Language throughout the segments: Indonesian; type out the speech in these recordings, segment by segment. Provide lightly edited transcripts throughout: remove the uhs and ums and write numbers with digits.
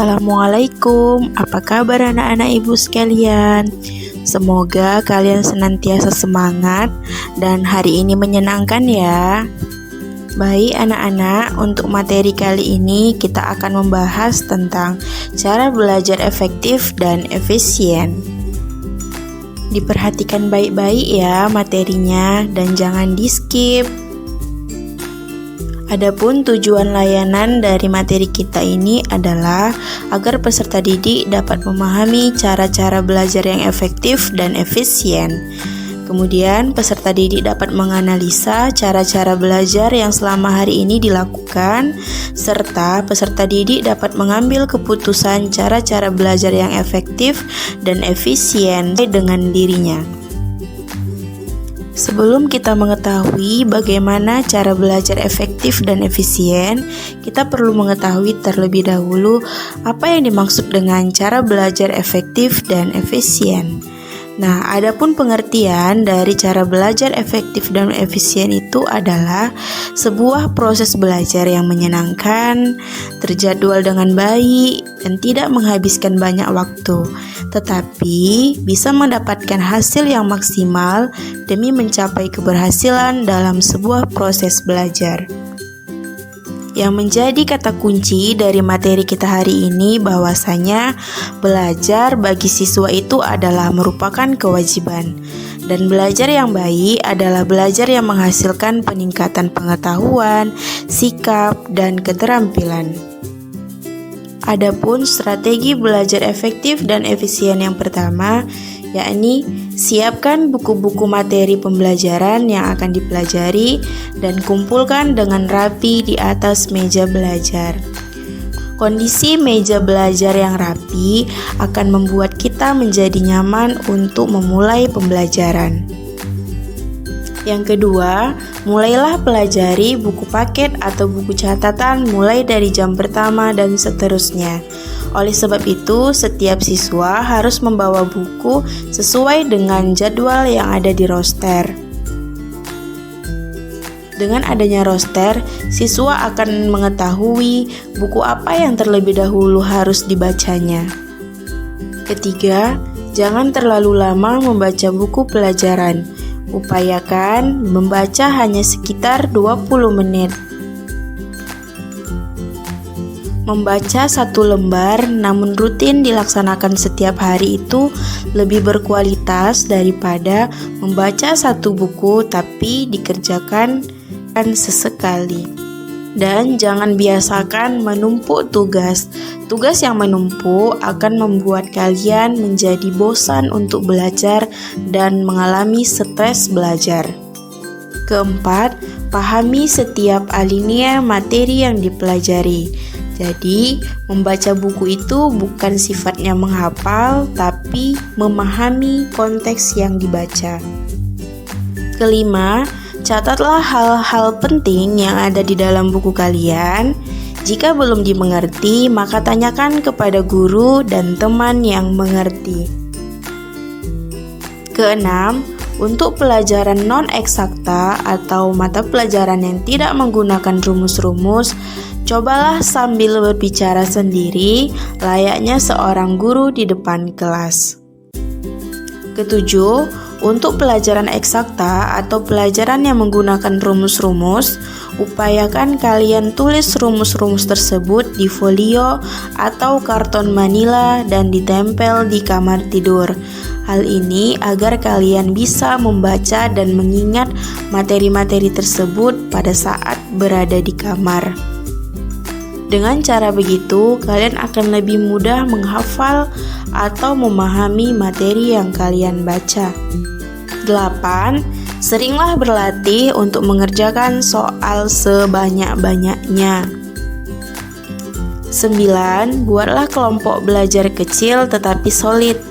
Assalamualaikum, apa kabar anak-anak ibu sekalian? Semoga kalian senantiasa semangat dan hari ini menyenangkan ya. Baik anak-anak, untuk materi kali ini kita akan membahas tentang cara belajar efektif dan efisien. Diperhatikan baik-baik ya materinya dan jangan di-skip. Adapun tujuan layanan dari materi kita ini adalah agar peserta didik dapat memahami cara-cara belajar yang efektif dan efisien. Kemudian peserta didik dapat menganalisa cara-cara belajar yang selama hari ini dilakukan, serta peserta didik dapat mengambil keputusan cara-cara belajar yang efektif dan efisien dengan dirinya. Sebelum kita mengetahui bagaimana cara belajar efektif dan efisien, kita perlu mengetahui terlebih dahulu apa yang dimaksud dengan cara belajar efektif dan efisien. Nah, adapun pengertian dari cara belajar efektif dan efisien itu adalah sebuah proses belajar yang menyenangkan, terjadwal dengan baik, dan tidak menghabiskan banyak waktu, tetapi bisa mendapatkan hasil yang maksimal demi mencapai keberhasilan dalam sebuah proses belajar. Yang menjadi kata kunci dari materi kita hari ini bahwasanya belajar bagi siswa itu adalah merupakan kewajiban, dan belajar yang baik adalah belajar yang menghasilkan peningkatan pengetahuan, sikap, dan keterampilan. Adapun strategi belajar efektif dan efisien yang pertama, yakni siapkan buku-buku materi pembelajaran yang akan dipelajari dan kumpulkan dengan rapi di atas meja belajar. Kondisi meja belajar yang rapi akan membuat kita menjadi nyaman untuk memulai pembelajaran. Yang kedua, mulailah pelajari buku paket atau buku catatan mulai dari jam pertama dan seterusnya. Oleh sebab itu, setiap siswa harus membawa buku sesuai dengan jadwal yang ada di roster. Dengan adanya roster, siswa akan mengetahui buku apa yang terlebih dahulu harus dibacanya. Ketiga, jangan terlalu lama membaca buku pelajaran. Upayakan membaca hanya sekitar 20 menit. Membaca satu lembar namun rutin dilaksanakan setiap hari itu lebih berkualitas daripada membaca satu buku tapi dikerjakan sesekali. Dan jangan biasakan menumpuk tugas. Tugas yang menumpuk akan membuat kalian menjadi bosan untuk belajar dan mengalami stres belajar. Keempat, pahami setiap alinea materi yang dipelajari. Jadi, membaca buku itu bukan sifatnya menghafal, tapi memahami konteks yang dibaca. Kelima, catatlah hal-hal penting yang ada di dalam buku kalian. Jika belum dimengerti, maka tanyakan kepada guru dan teman yang mengerti. Keenam, untuk pelajaran non-eksakta atau mata pelajaran yang tidak menggunakan rumus-rumus, cobalah sambil berbicara sendiri, layaknya seorang guru di depan kelas. Ketujuh, untuk pelajaran eksakta atau pelajaran yang menggunakan rumus-rumus, upayakan kalian tulis rumus-rumus tersebut di folio atau karton manila dan ditempel di kamar tidur. Hal ini agar kalian bisa membaca dan mengingat materi-materi tersebut pada saat berada di kamar. Dengan cara begitu, kalian akan lebih mudah menghafal atau memahami materi yang kalian baca. 8. Seringlah berlatih untuk mengerjakan soal sebanyak-banyaknya. 9. Buatlah kelompok belajar kecil tetapi solid.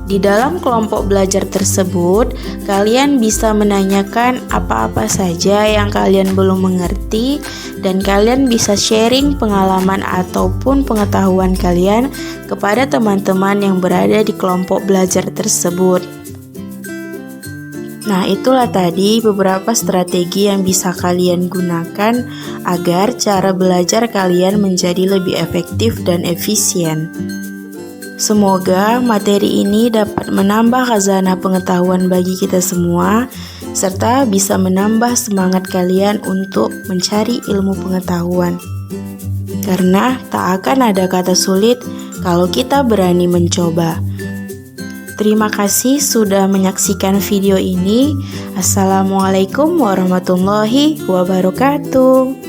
Di dalam kelompok belajar tersebut, kalian bisa menanyakan apa-apa saja yang kalian belum mengerti dan kalian bisa sharing pengalaman ataupun pengetahuan kalian kepada teman-teman yang berada di kelompok belajar tersebut. Nah, itulah tadi beberapa strategi yang bisa kalian gunakan agar cara belajar kalian menjadi lebih efektif dan efisien. Semoga materi ini dapat menambah khazanah pengetahuan bagi kita semua, serta bisa menambah semangat kalian untuk mencari ilmu pengetahuan. Karena tak akan ada kata sulit kalau kita berani mencoba. Terima kasih sudah menyaksikan video ini. Assalamualaikum warahmatullahi wabarakatuh.